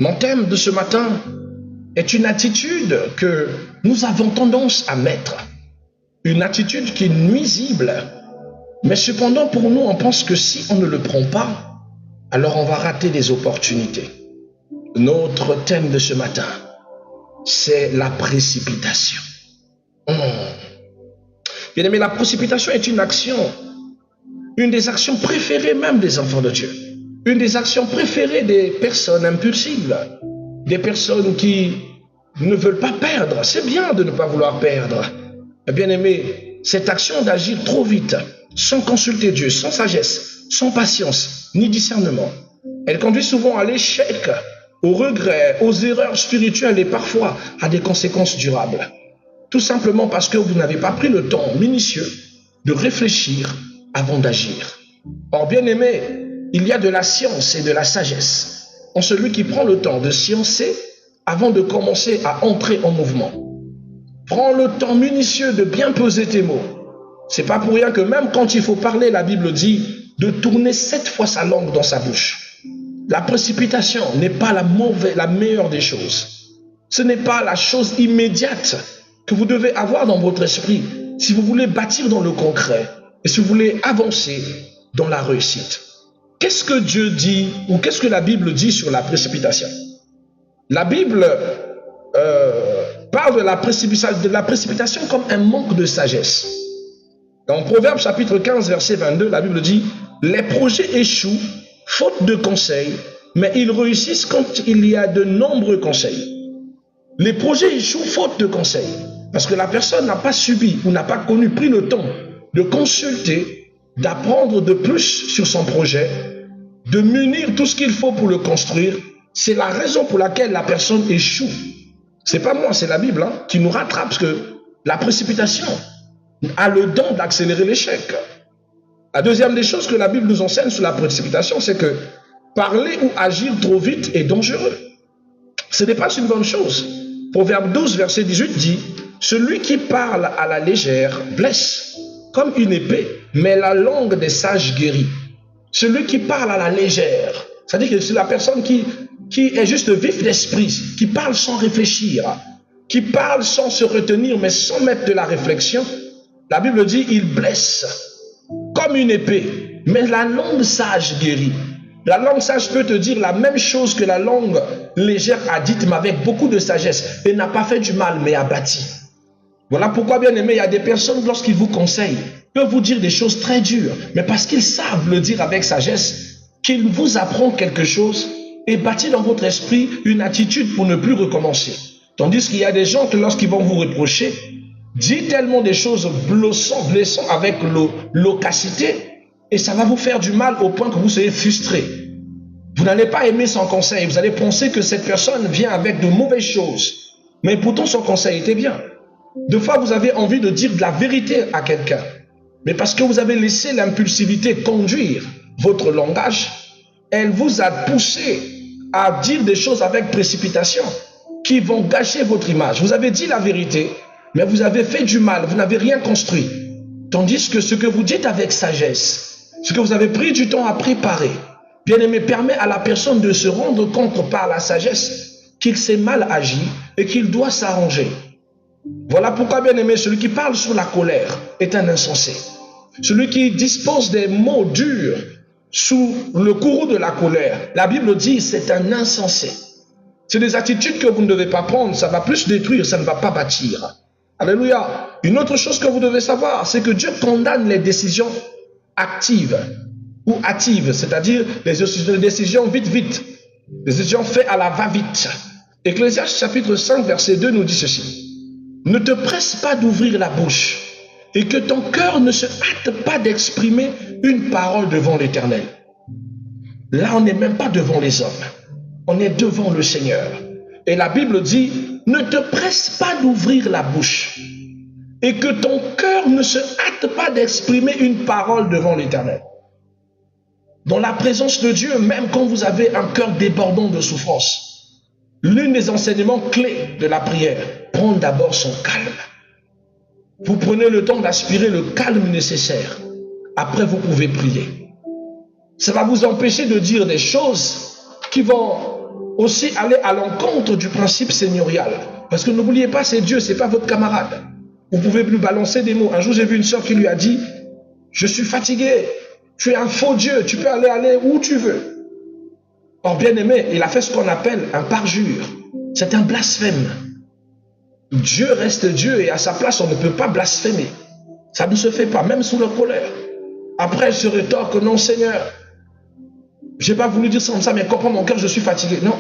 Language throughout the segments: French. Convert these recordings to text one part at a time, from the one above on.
Mon thème de ce matin est une attitude que nous avons tendance à mettre. Une attitude qui est nuisible. Mais cependant, pour nous, on pense que si on ne le prend pas, alors on va rater des opportunités. Notre thème de ce matin, c'est la précipitation. Bien aimé, la précipitation est une action, une des actions préférées même des enfants de Dieu. Une des actions préférées des personnes impulsives, des personnes qui ne veulent pas perdre. C'est bien de ne pas vouloir perdre. Bien aimé, cette action d'agir trop vite, sans consulter Dieu, sans sagesse, sans patience, ni discernement, elle conduit souvent à l'échec, au regret, aux erreurs spirituelles et parfois à des conséquences durables. Tout simplement parce que vous n'avez pas pris le temps minutieux de réfléchir avant d'agir. Or, bien aimé, il y a de la science et de la sagesse en celui qui prend le temps de sciencer avant de commencer à entrer en mouvement. Prends le temps minutieux de bien peser tes mots. C'est pas pour rien que même quand il faut parler, la Bible dit de tourner 7 fois sa langue dans sa bouche. La précipitation n'est pas la meilleure des choses. Ce n'est pas la chose immédiate que vous devez avoir dans votre esprit si vous voulez bâtir dans le concret et si vous voulez avancer dans la réussite. Qu'est-ce que Dieu dit ou qu'est-ce que la Bible dit sur la précipitation? La Bible parle de la précipitation comme un manque de sagesse. Dans Proverbe chapitre 15 verset 22, la Bible dit « Les projets échouent faute de conseils, mais ils réussissent quand il y a de nombreux conseils. » Les projets échouent faute de conseils, parce que la personne n'a pas subi ou n'a pas pris le temps de consulter, d'apprendre de plus sur son projet, de munir tout ce qu'il faut pour le construire. C'est la raison pour laquelle la personne échoue. C'est pas moi, c'est la Bible qui nous rattrape, parce que la précipitation a le don d'accélérer l'échec. La deuxième des choses que la Bible nous enseigne sur la précipitation, c'est que parler ou agir trop vite est dangereux. Ce n'est pas une bonne chose. Proverbe 12, verset 18 dit « Celui qui parle à la légère blesse, comme une épée, mais la langue des sages guérit. » Celui qui parle à la légère, c'est-à-dire que c'est la personne qui est juste vif d'esprit, qui parle sans réfléchir, qui parle sans se retenir, mais sans mettre de la réflexion. La Bible dit « Il blesse, comme une épée, mais la langue sage guérit. » La langue sage peut te dire la même chose que la langue légère a dite, mais avec beaucoup de sagesse. Et n'a pas fait du mal, mais a bâti. Voilà pourquoi, bien aimé, il y a des personnes, lorsqu'ils vous conseillent, peuvent vous dire des choses très dures, mais parce qu'ils savent le dire avec sagesse, qu'ils vous apprennent quelque chose et bâtit dans votre esprit une attitude pour ne plus recommencer. Tandis qu'il y a des gens que lorsqu'ils vont vous reprocher, disent tellement des choses blessant avec l'ocacité, et ça va vous faire du mal au point que vous soyez frustré. Vous n'allez pas aimer son conseil. Vous allez penser que cette personne vient avec de mauvaises choses. Mais pourtant, son conseil était bien. Deux fois, vous avez envie de dire de la vérité à quelqu'un. Mais parce que vous avez laissé l'impulsivité conduire votre langage, elle vous a poussé à dire des choses avec précipitation qui vont gâcher votre image. Vous avez dit la vérité, mais vous avez fait du mal. Vous n'avez rien construit. Tandis que ce que vous dites avec sagesse, ce que vous avez pris du temps à préparer, bien aimé, permet à la personne de se rendre compte par la sagesse qu'il s'est mal agi et qu'il doit s'arranger. Voilà pourquoi, bien aimé, celui qui parle sous la colère est un insensé. Celui qui dispose des mots durs sous le courroux de la colère, la Bible dit c'est un insensé. C'est des attitudes que vous ne devez pas prendre, ça va plus détruire, ça ne va pas bâtir. Alléluia. Une autre chose que vous devez savoir, c'est que Dieu condamne les décisions actives ou hâtives, c'est-à-dire les décisions vite, les décisions faites à la va-vite. Ecclésiaste chapitre 5 verset 2 nous dit ceci: ne te presse pas d'ouvrir la bouche et que ton cœur ne se hâte pas d'exprimer une parole devant l'Éternel. Là, on n'est même pas devant les hommes, on est devant le Seigneur. Et la Bible dit, ne te presse pas d'ouvrir la bouche et que ton cœur ne se hâte pas d'exprimer une parole devant l'Éternel. Dans la présence de Dieu, même quand vous avez un cœur débordant de souffrance, l'un des enseignements clés de la prière, prendre d'abord son calme. Vous prenez le temps d'aspirer le calme nécessaire. Après, vous pouvez prier. Ça va vous empêcher de dire des choses qui vont aussi aller à l'encontre du principe seigneurial. Parce que n'oubliez pas, c'est Dieu, c'est pas votre camarade. Vous pouvez lui balancer des mots. Un jour, j'ai vu une sœur qui lui a dit, je suis fatigué, tu es un faux Dieu, tu peux aller où tu veux. Or, bien aimé, il a fait ce qu'on appelle un parjure. C'est un blasphème. Dieu reste Dieu et à sa place, on ne peut pas blasphémer. Ça ne se fait pas, même sous leur colère. Après, elle se rétorque, non Seigneur, j'ai pas voulu dire ça comme ça, mais comprends mon cœur, je suis fatigué. Non.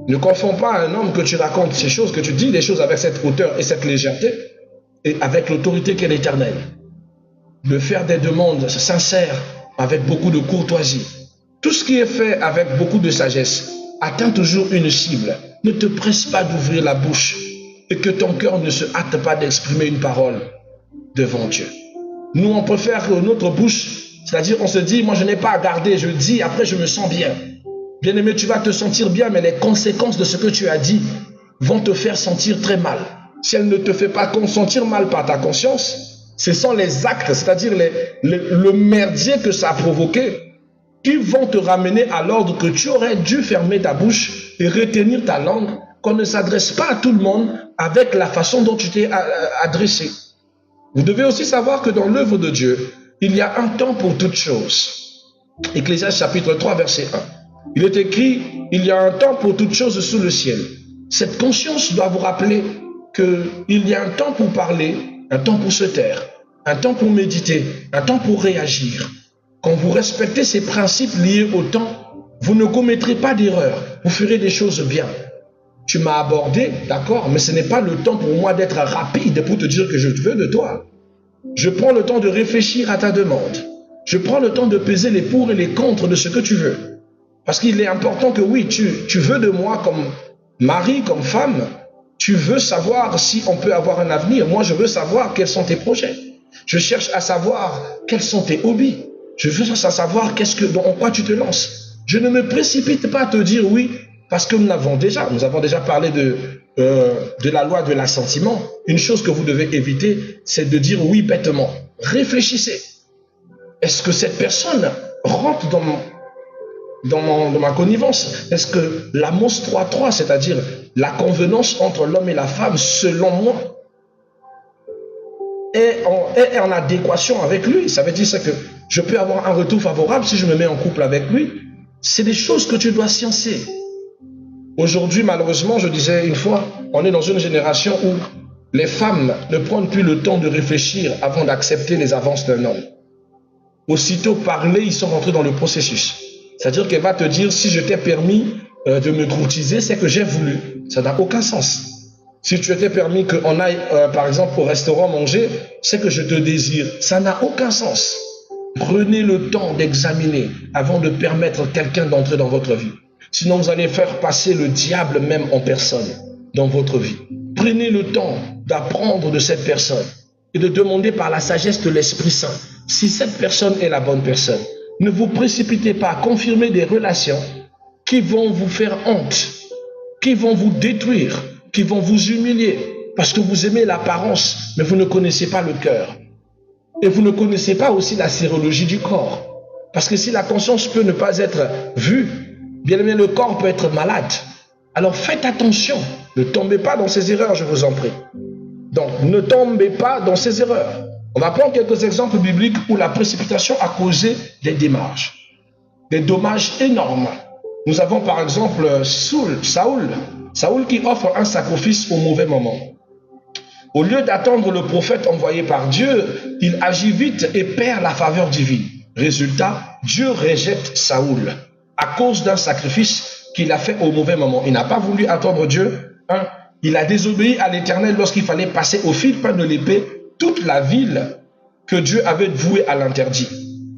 Ne confonds pas un homme que tu racontes ces choses, que tu dis des choses avec cette hauteur et cette légèreté, et avec l'autorité qu'est l'Éternel. De faire des demandes sincères, avec beaucoup de courtoisie. Tout ce qui est fait avec beaucoup de sagesse atteint toujours une cible. Ne te presse pas d'ouvrir la bouche et que ton cœur ne se hâte pas d'exprimer une parole devant Dieu. Nous, on préfère notre bouche, c'est-à-dire on se dit, moi je n'ai pas à garder, je dis, après je me sens bien. Bien-aimé, tu vas te sentir bien, mais les conséquences de ce que tu as dit vont te faire sentir très mal. Si elle ne te fait pas sentir mal par ta conscience, ce sont les actes, c'est-à-dire le merdier que ça a provoqué, qui vont te ramener à l'ordre que tu aurais dû fermer ta bouche et retenir ta langue, qu'on ne s'adresse pas à tout le monde avec la façon dont tu t'es adressé. Vous devez aussi savoir que dans l'œuvre de Dieu, il y a un temps pour toutes choses. Ecclésiaste chapitre 3, verset 1. Il est écrit, il y a un temps pour toutes choses sous le ciel. Cette conscience doit vous rappeler qu'il y a un temps pour parler, un temps pour se taire, un temps pour méditer, un temps pour réagir. Quand vous respectez ces principes liés au temps, vous ne commettrez pas d'erreur, vous ferez des choses bien. Tu m'as abordé, d'accord, mais ce n'est pas le temps pour moi d'être rapide pour te dire que je veux de toi. Je prends le temps de réfléchir à ta demande. Je prends le temps de peser les pour et les contre de ce que tu veux. Parce qu'il est important que oui, tu veux de moi comme mari, comme femme. Tu veux savoir si on peut avoir un avenir. Moi, je veux savoir quels sont tes projets. Je cherche à savoir quels sont tes hobbies. Je veux savoir en quoi tu te lances. Je ne me précipite pas à te dire oui, parce que nous avons déjà parlé de la loi de l'assentiment. Une chose que vous devez éviter, c'est de dire oui bêtement. Réfléchissez. Est-ce que cette personne rentre dans ma connivence? Est-ce que l'Amos 3.3, c'est-à-dire la convenance entre l'homme et la femme, selon moi, est en adéquation avec lui? Ça veut dire que je peux avoir un retour favorable si je me mets en couple avec lui. C'est des choses que tu dois sciencer. Aujourd'hui, malheureusement, je disais une fois, on est dans une génération où les femmes ne prennent plus le temps de réfléchir avant d'accepter les avances d'un homme. Aussitôt parler, ils sont rentrés dans le processus. C'est-à-dire qu'elle va te dire, si je t'ai permis de me courtiser, c'est que j'ai voulu. Ça n'a aucun sens. Si tu t'es permis qu'on aille, par exemple, au restaurant manger, c'est que je te désire. Ça n'a aucun sens. Prenez le temps d'examiner avant de permettre quelqu'un d'entrer dans votre vie. Sinon, vous allez faire passer le diable même en personne dans votre vie. Prenez le temps d'apprendre de cette personne et de demander par la sagesse de l'Esprit Saint si cette personne est la bonne personne. Ne vous précipitez pas à confirmer des relations qui vont vous faire honte, qui vont vous détruire, qui vont vous humilier parce que vous aimez l'apparence, mais vous ne connaissez pas le cœur. Et vous ne connaissez pas aussi la sérologie du corps. Parce que si la conscience peut ne pas être vue, bien aimé, le corps peut être malade. Alors faites attention. Ne tombez pas dans ces erreurs, je vous en prie. Donc, ne tombez pas dans ces erreurs. On va prendre quelques exemples bibliques où la précipitation a causé des dommages énormes. Nous avons par exemple Saoul qui offre un sacrifice au mauvais moment. Au lieu d'attendre le prophète envoyé par Dieu, il agit vite et perd la faveur divine. Résultat, Dieu rejette Saoul à cause d'un sacrifice qu'il a fait au mauvais moment. Il n'a pas voulu attendre Dieu. Il a désobéi à l'Éternel lorsqu'il fallait passer au fil-fin de l'épée toute la ville que Dieu avait vouée à l'interdit.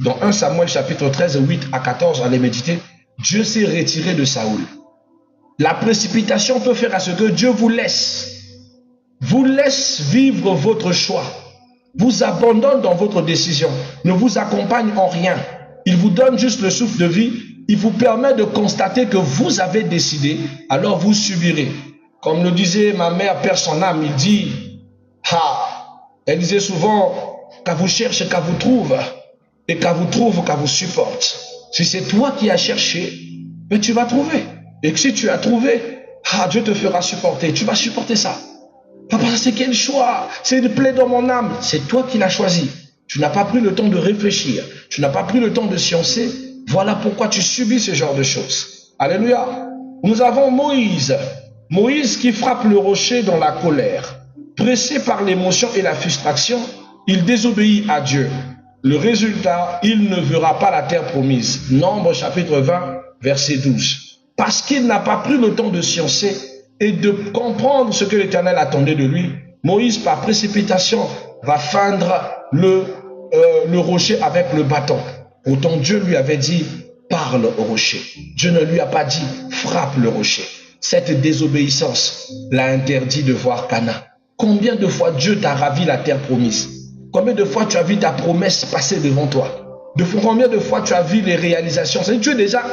Dans 1 Samuel chapitre 13, 8 à 14, allez méditer, Dieu s'est retiré de Saoul. La précipitation peut faire à ce que Dieu vous laisse vivre votre choix, vous abandonne dans votre décision, ne vous accompagne en rien. Il vous donne juste le souffle de vie, il vous permet de constater que vous avez décidé, alors vous subirez. Comme le disait ma mère, père son âme, il dit, elle disait souvent, qu'à vous cherche, qu'à vous trouve, et qu'à vous trouve, qu'à vous supporte. Si c'est toi qui as cherché, mais tu vas trouver. Et que si tu as trouvé, Dieu te fera supporter. Tu vas supporter ça. Papa, c'est quel choix? C'est une plaie dans mon âme. C'est toi qui l'as choisi. Tu n'as pas pris le temps de réfléchir. Tu n'as pas pris le temps de sciencer. Voilà pourquoi tu subis ce genre de choses. Alléluia. Nous avons Moïse. Moïse qui frappe le rocher dans la colère. Pressé par l'émotion et la frustration, il désobéit à Dieu. Le résultat, il ne verra pas la terre promise. Nombre chapitre 20, verset 12. Parce qu'il n'a pas pris le temps de sciencer et de comprendre ce que l'Éternel attendait de lui, Moïse, par précipitation, va feindre le rocher avec le bâton. Pourtant, Dieu lui avait dit, parle au rocher. Dieu ne lui a pas dit, frappe le rocher. Cette désobéissance l'a interdit de voir Canaan. Combien de fois Dieu t'a ravi la terre promise? Combien de fois tu as vu ta promesse passer devant toi? Combien de fois tu as vu les réalisations? C'est Dieu déjà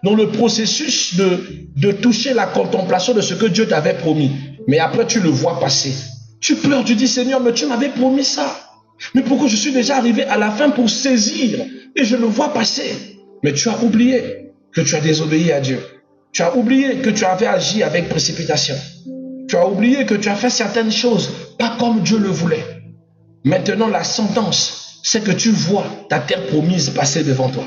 dans le processus de toucher la contemplation de ce que Dieu t'avait promis. Mais après, tu le vois passer. Tu pleures, tu dis, Seigneur, mais tu m'avais promis ça. Mais pourquoi je suis déjà arrivé à la fin pour saisir et je le vois passer? Mais tu as oublié que tu as désobéi à Dieu. Tu as oublié que tu avais agi avec précipitation. Tu as oublié que tu as fait certaines choses, pas comme Dieu le voulait. Maintenant, la sentence, c'est que tu vois ta terre promise passer devant toi.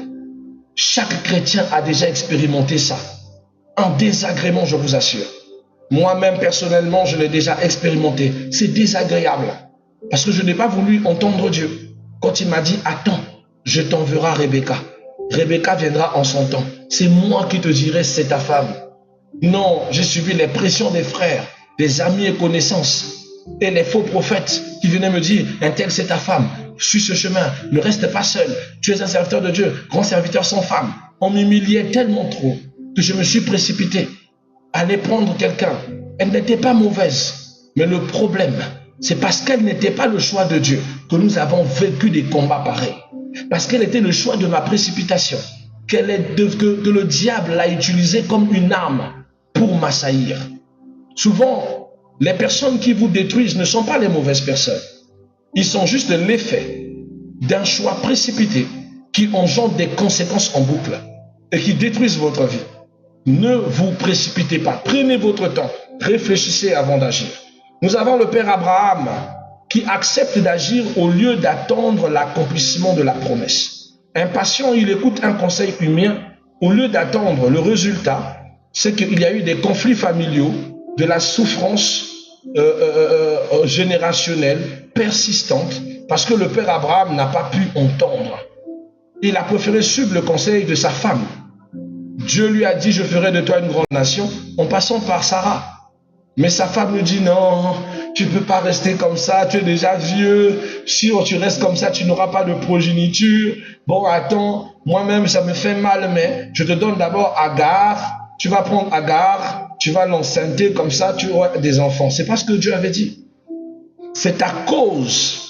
Chaque chrétien a déjà expérimenté ça. Un désagrément, je vous assure. Moi-même, personnellement, je l'ai déjà expérimenté. C'est désagréable. Parce que je n'ai pas voulu entendre Dieu. Quand il m'a dit, attends, je t'enverrai Rebecca. Rebecca viendra en son temps. C'est moi qui te dirai, c'est ta femme. Non, j'ai suivi les pressions des frères, des amis et connaissances. Et les faux prophètes qui venaient me dire, un tel c'est ta femme, suis ce chemin, ne reste pas seul, tu es un serviteur de Dieu, grand serviteur sans femme. On m'humiliait tellement trop que je me suis précipité à aller prendre quelqu'un. Elle n'était pas mauvaise, mais le problème, c'est parce qu'elle n'était pas le choix de Dieu que nous avons vécu des combats pareils. Parce qu'elle était le choix de ma précipitation, que le diable l'a utilisée comme une arme pour m'assaillir. Souvent, les personnes qui vous détruisent ne sont pas les mauvaises personnes. Ils sont juste l'effet d'un choix précipité qui engendre des conséquences en boucle et qui détruisent votre vie. Ne vous précipitez pas. Prenez votre temps. Réfléchissez avant d'agir. Nous avons le Père Abraham qui accepte d'agir au lieu d'attendre l'accomplissement de la promesse. Impatient, il écoute un conseil humain au lieu d'attendre le résultat. C'est qu'il y a eu des conflits familiaux, de la souffrance générationnelle, persistante, parce que le Père Abraham n'a pas pu entendre. Il a préféré suivre le conseil de sa femme. Dieu lui a dit, je ferai de toi une grande nation, en passant par Sarah. Mais sa femme lui dit, non, tu ne peux pas rester comme ça, tu es déjà vieux, si tu restes comme ça, tu n'auras pas de progéniture. Bon, attends, moi-même, ça me fait mal, mais je te donne d'abord Agar, tu vas prendre Agar, tu vas l'enceinte comme ça, tu auras des enfants. C'est pas ce que Dieu avait dit. C'est à cause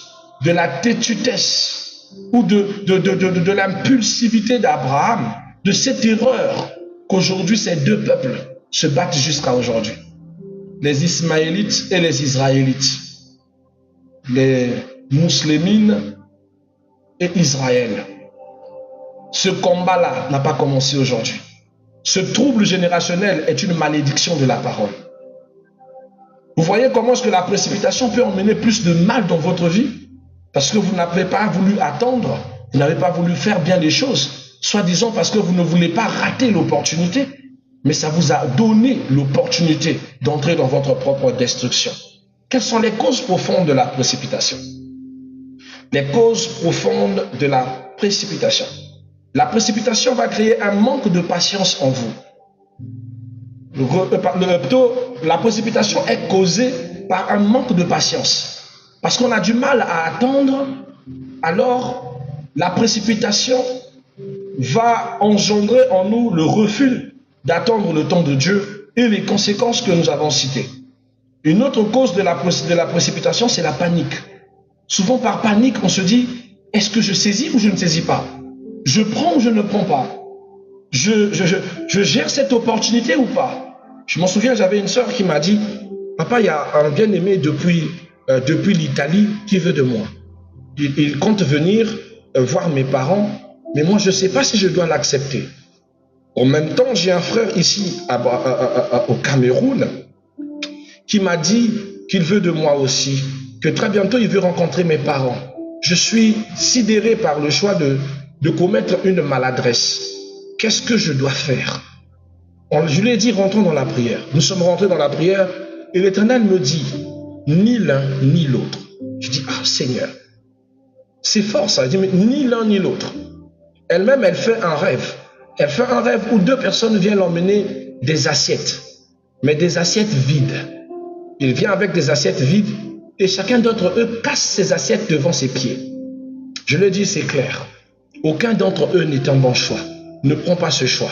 de la têtutesse ou de l'impulsivité d'Abraham, de cette erreur, qu'aujourd'hui ces deux peuples se battent jusqu'à aujourd'hui. Les Ismaélites et les Israélites. Les Muslimines et Israël. Ce combat-là n'a pas commencé aujourd'hui. Ce trouble générationnel est une malédiction de la parole. Vous voyez comment est-ce que la précipitation peut emmener plus de mal dans votre vie? Parce que vous n'avez pas voulu attendre, vous n'avez pas voulu faire bien les choses, soi-disant parce que vous ne voulez pas rater l'opportunité, mais ça vous a donné l'opportunité d'entrer dans votre propre destruction. Quelles sont les causes profondes de la précipitation? Les causes profondes de la précipitation. La précipitation va créer un manque de patience en vous. La précipitation est causée par un manque de patience. Parce qu'on a du mal à attendre, alors la précipitation va engendrer en nous le refus d'attendre le temps de Dieu et les conséquences que nous avons citées. Une autre cause de la précipitation, c'est la panique. Souvent par panique, on se dit, est-ce que je saisis ou je ne saisis pas? Je prends ou je ne prends pas? Je gère cette opportunité ou pas? Je m'en souviens, j'avais une sœur qui m'a dit, papa, il y a un bien-aimé depuis l'Italie qui veut de moi. Il compte venir voir mes parents, mais moi je ne sais pas si je dois l'accepter. En même temps, j'ai un frère ici au Cameroun qui m'a dit qu'il veut de moi aussi, que très bientôt il veut rencontrer mes parents. Je suis sidéré par le choix de commettre une maladresse. Qu'est-ce que je dois faire? Je lui ai dit, rentrons dans la prière. Nous sommes rentrés dans la prière et l'Éternel me dit, ni l'un ni l'autre. Je dis, ah Seigneur, c'est fort ça. Elle dit, mais ni l'un ni l'autre. Elle-même, elle fait un rêve. Elle fait un rêve où deux personnes viennent l'emmener des assiettes, mais des assiettes vides. Il vient avec des assiettes vides et chacun d'entre eux casse ses assiettes devant ses pieds. Je le dis, c'est clair. Aucun d'entre eux n'est un bon choix. Ne prends pas ce choix.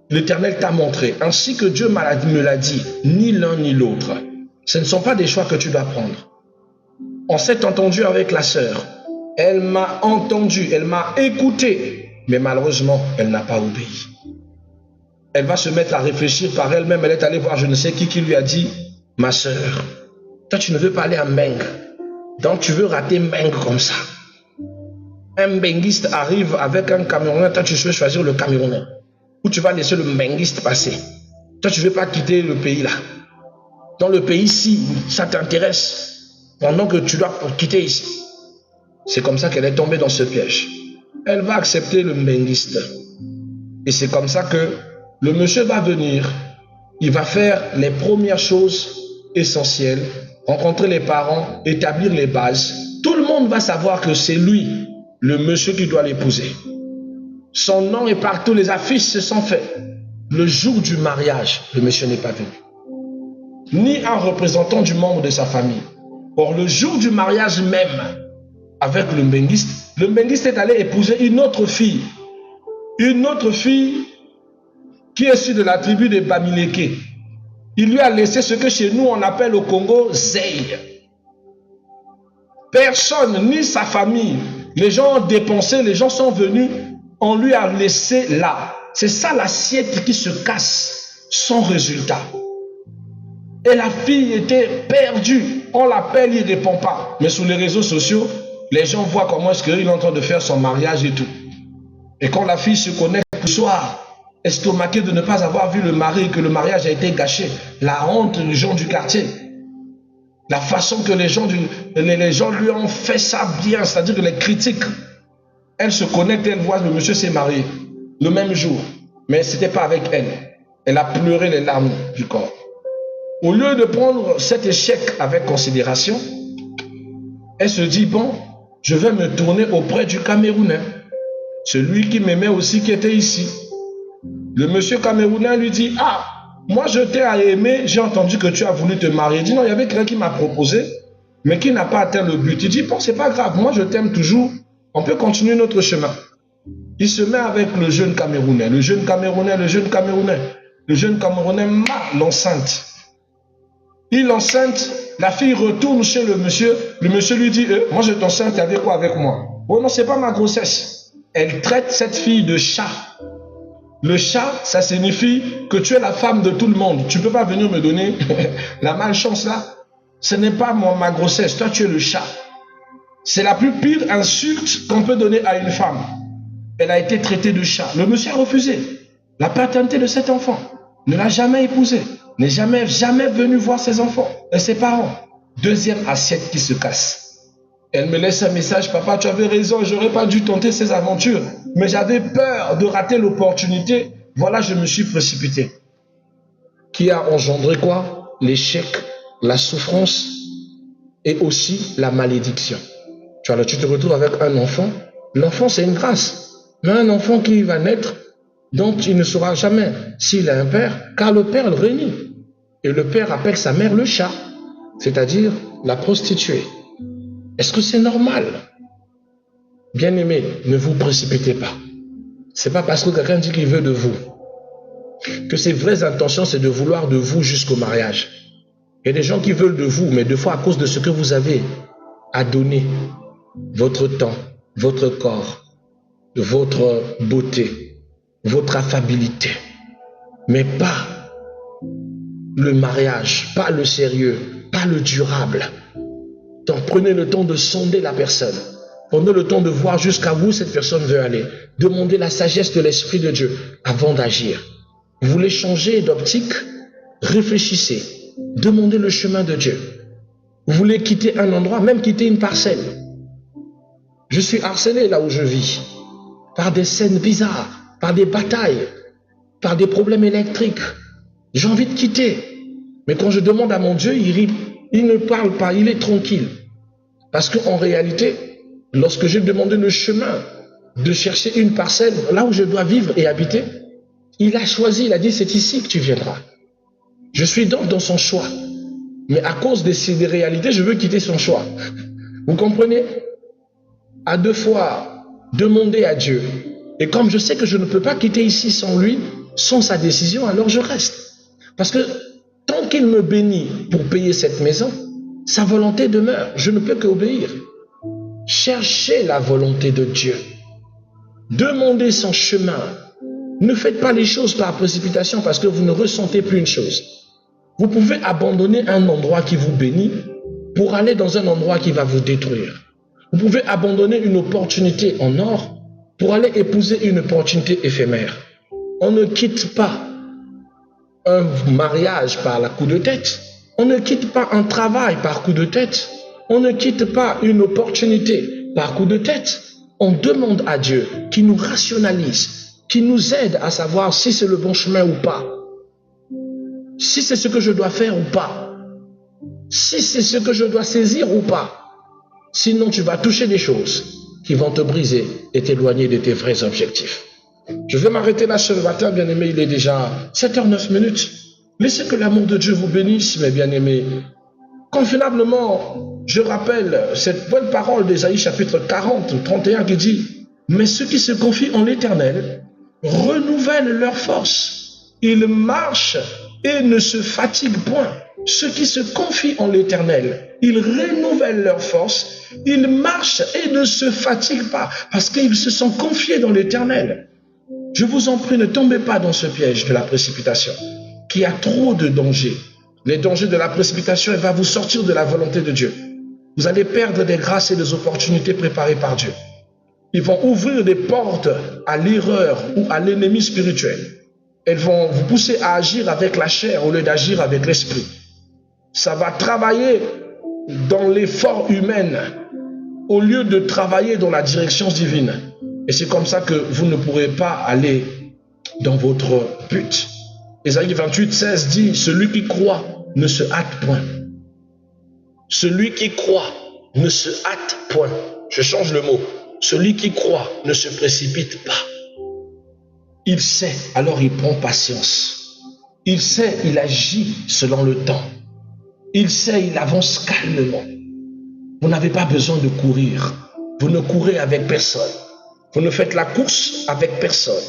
L'Éternel t'a montré, ainsi que Dieu me l'a dit, ni l'un ni l'autre. Ce ne sont pas des choix que tu dois prendre. On s'est entendu avec la sœur. Elle m'a entendu, elle m'a écouté, mais malheureusement, elle n'a pas obéi. Elle va se mettre à réfléchir par elle-même. Elle est allée voir je ne sais qui lui a dit, ma sœur, toi tu ne veux pas aller à Meng, donc tu veux rater Meng comme ça. Un Mbenguiste arrive avec un Camerounais, toi tu veux choisir le Camerounais. Ou tu vas laisser le Mbenguiste passer. Toi tu ne veux pas quitter le pays là. Dans le pays, si ça t'intéresse, pendant que tu dois quitter ici. C'est comme ça qu'elle est tombée dans ce piège. Elle va accepter le Mbenguiste. Et c'est comme ça que le monsieur va venir. Il va faire les premières choses essentielles. Rencontrer les parents, établir les bases. Tout le monde va savoir que c'est lui, le monsieur qui doit l'épouser. Son nom est partout, les affiches se sont faites. Le jour du mariage, le monsieur n'est pas venu. Ni un représentant du membre de sa famille. Or, le jour du mariage même, avec le Mbenguiste est allé épouser une autre fille. Une autre fille qui est issue de la tribu des Bamileke. Il lui a laissé ce que chez nous on appelle au Congo Zeï. Personne, ni sa famille. Les gens ont dépensé, les gens sont venus, on lui a laissé là. C'est ça l'assiette qui se casse sans résultat. Et la fille était perdue. On l'appelle, il ne répond pas. Mais sur les réseaux sociaux, les gens voient comment est-ce qu'il est en train de faire son mariage et tout. Et quand la fille se connecte le soir, estomaquée de ne pas avoir vu le mari, que le mariage a été gâché, la honte des gens du quartier, la façon que les gens lui ont fait ça bien, c'est-à-dire que les critiques, elle se connecte, elle voit le monsieur s'est marié le même jour, mais ce n'était pas avec elle. Elle a pleuré les larmes du corps. Au lieu de prendre cet échec avec considération, elle se dit, bon, je vais me tourner auprès du Camerounais, celui qui m'aimait aussi, qui était ici. Le monsieur Camerounais lui dit, ah, moi je t'ai aimé, j'ai entendu que tu as voulu te marier. Il dit, non, il y avait quelqu'un qui m'a proposé, mais qui n'a pas atteint le but. Il dit, bon, c'est pas grave, moi je t'aime toujours, on peut continuer notre chemin. Il se met avec le jeune Camerounais, le jeune Camerounais m'a l'enceinte. Il l'enceinte, la fille retourne chez le monsieur lui dit, moi je t'enceinte, tu avais quoi avec moi? Oh non, c'est pas ma grossesse. Elle traite cette fille de chat. Le chat, ça signifie que tu es la femme de tout le monde. Tu ne peux pas venir me donner la malchance là. Ce n'est pas ma grossesse, toi tu es le chat. C'est la plus pire insulte qu'on peut donner à une femme. Elle a été traitée de chat. Le monsieur a refusé la paternité de cet enfant. Ne l'a jamais épousé. N'est jamais venu voir ses enfants et ses parents. Deuxième assiette qui se casse. Elle me laisse un message, papa, tu avais raison, j'aurais pas dû tenter ces aventures, mais j'avais peur de rater l'opportunité. Voilà, je me suis précipité. Qui a engendré quoi? L'échec, la souffrance et aussi la malédiction. Tu te retrouves avec un enfant. L'enfant, c'est une grâce. Mais un enfant qui va naître, dont il ne saura jamais s'il a un père, car le père le réunit. Et le père appelle sa mère le chat, c'est-à-dire la prostituée. Est-ce que c'est normal? Bien-aimés, ne vous précipitez pas. Ce n'est pas parce que quelqu'un dit qu'il veut de vous que ses vraies intentions, c'est de vouloir de vous jusqu'au mariage. Il y a des gens qui veulent de vous, mais des fois à cause de ce que vous avez à donner, votre temps, votre corps, votre beauté, votre affabilité, mais pas le mariage, pas le sérieux, pas le durable. Donc prenez le temps de sonder la personne. Prenez le temps de voir jusqu'à où cette personne veut aller. Demandez la sagesse de l'Esprit de Dieu avant d'agir. Vous voulez changer d'optique? Réfléchissez. Demandez le chemin de Dieu. Vous voulez quitter un endroit, même quitter une parcelle. Je suis harcelé là où je vis, par des scènes bizarres, par des batailles, par des problèmes électriques. J'ai envie de quitter. Mais quand je demande à mon Dieu, il ne parle pas, il est tranquille. Parce qu'en réalité, lorsque j'ai demandé le chemin de chercher une parcelle là où je dois vivre et habiter, il a choisi, il a dit c'est ici que tu viendras. Je suis donc dans son choix. Mais à cause de ces réalités, je veux quitter son choix. Vous comprenez? À deux fois, demander à Dieu. Et comme je sais que je ne peux pas quitter ici sans lui, sans sa décision, alors je reste. Parce que tant qu'il me bénit pour payer cette maison, sa volonté demeure. Je ne peux qu'obéir. Cherchez la volonté de Dieu. Demandez son chemin. Ne faites pas les choses par précipitation parce que vous ne ressentez plus une chose. Vous pouvez abandonner un endroit qui vous bénit pour aller dans un endroit qui va vous détruire. Vous pouvez abandonner une opportunité en or pour aller épouser une opportunité éphémère. On ne quitte pas un mariage par la coup de tête. On ne quitte pas un travail par coup de tête. On ne quitte pas une opportunité par coup de tête. On demande à Dieu qui nous rationalise, qui nous aide à savoir si c'est le bon chemin ou pas. Si c'est ce que je dois faire ou pas. Si c'est ce que je dois saisir ou pas. Sinon, tu vas toucher des choses qui vont te briser et t'éloigner de tes vrais objectifs. Je vais m'arrêter là ce matin, bien-aimés. Il est déjà 7h09. Laissez que l'amour de Dieu vous bénisse, mes bien-aimés. Convenablement, je rappelle cette bonne parole d'Ésaïe chapitre 40, 31 qui dit « Mais ceux qui se confient en l'Éternel renouvellent leur force. Ils marchent et ne se fatiguent point. Ceux qui se confient en l'Éternel, ils renouvellent leur force. Ils marchent et ne se fatiguent pas parce qu'ils se sont confiés dans l'Éternel. » Je vous en prie, ne tombez pas dans ce piège de la précipitation qui a trop de dangers. Les dangers de la précipitation, elle va vous sortir de la volonté de Dieu. Vous allez perdre des grâces et des opportunités préparées par Dieu. Ils vont ouvrir des portes à l'erreur ou à l'ennemi spirituel. Elles vont vous pousser à agir avec la chair au lieu d'agir avec l'esprit. Ça va travailler dans l'effort humain au lieu de travailler dans la direction divine. Et c'est comme ça que vous ne pourrez pas aller dans votre but. Ésaïe 28, 16 dit, celui qui croit ne se hâte point. Celui qui croit ne se hâte point. Je change le mot. Celui qui croit ne se précipite pas. Il sait, alors il prend patience. Il sait, il agit selon le temps. Il sait, il avance calmement. Vous n'avez pas besoin de courir. Vous ne courez avec personne. Vous ne faites la course avec personne.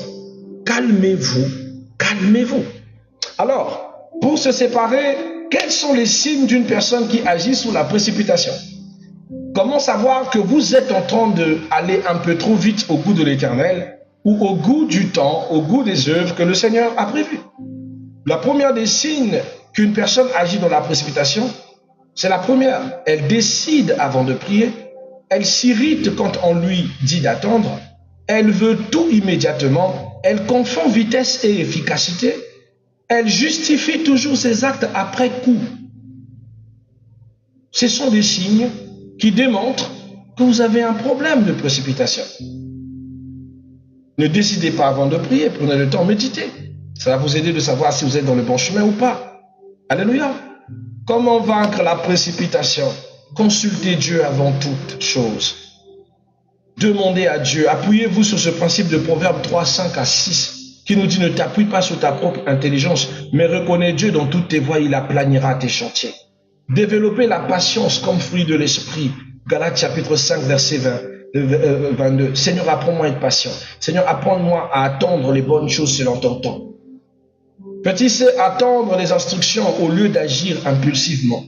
Calmez-vous, calmez-vous. Alors, pour se séparer, quels sont les signes d'une personne qui agit sous la précipitation? Comment savoir que vous êtes en train d'aller un peu trop vite au goût de l'Éternel ou au goût du temps, au goût des œuvres que le Seigneur a prévues? La première des signes qu'une personne agit dans la précipitation, c'est la première. Elle décide avant de prier. Elle s'irrite quand on lui dit d'attendre. Elle veut tout immédiatement. Elle confond vitesse et efficacité. Elle justifie toujours ses actes après coup. Ce sont des signes qui démontrent que vous avez un problème de précipitation. Ne décidez pas avant de prier. Prenez le temps, méditez. Ça va vous aider de savoir si vous êtes dans le bon chemin ou pas. Alléluia. Comment vaincre la précipitation? Consultez Dieu avant toute chose. Demandez à Dieu. Appuyez-vous sur ce principe de Proverbe 3, 5 à 6 qui nous dit ne t'appuie pas sur ta propre intelligence, mais reconnais Dieu dans toutes tes voies, il aplanira tes chantiers. Développez la patience comme fruit de l'esprit. Galates chapitre 5, verset 22. Seigneur, apprends-moi à être patient. Seigneur, apprends-moi à attendre les bonnes choses selon ton temps. Petit C, attendre les instructions au lieu d'agir impulsivement.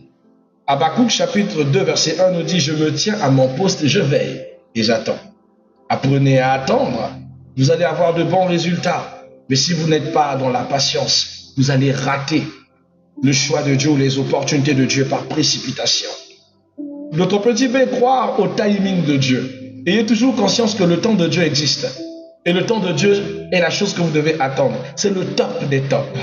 Habakkuk chapitre 2 verset 1 nous dit « Je me tiens à mon poste, je veille et j'attends ». Apprenez à attendre, vous allez avoir de bons résultats. Mais si vous n'êtes pas dans la patience, vous allez rater le choix de Dieu ou les opportunités de Dieu par précipitation. Notre petit B, croire au timing de Dieu. Ayez toujours conscience que le temps de Dieu existe. Et le temps de Dieu est la chose que vous devez attendre. C'est le top des tops.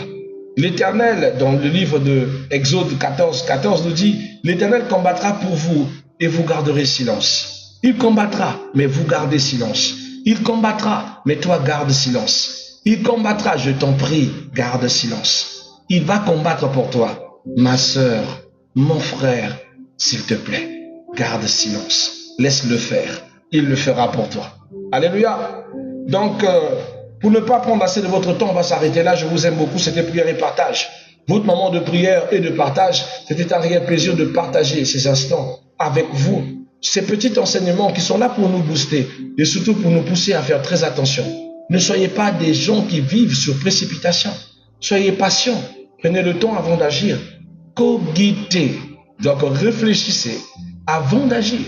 L'Éternel, dans le livre de Exode 14, 14 nous dit, l'Éternel combattra pour vous et vous garderez silence. Il combattra, mais vous gardez silence. Il combattra, mais toi garde silence. Il combattra, je t'en prie, garde silence. Il va combattre pour toi. Ma sœur, mon frère, s'il te plaît, garde silence. Laisse-le faire. Il le fera pour toi. Alléluia. Donc, pour ne pas prendre assez de votre temps, on va s'arrêter là. Je vous aime beaucoup. C'était prière et partage. Votre moment de prière et de partage, c'était un réel plaisir de partager ces instants avec vous. Ces petits enseignements qui sont là pour nous booster et surtout pour nous pousser à faire très attention. Ne soyez pas des gens qui vivent sur précipitation. Soyez patients. Prenez le temps avant d'agir. Cogitez. Donc réfléchissez avant d'agir.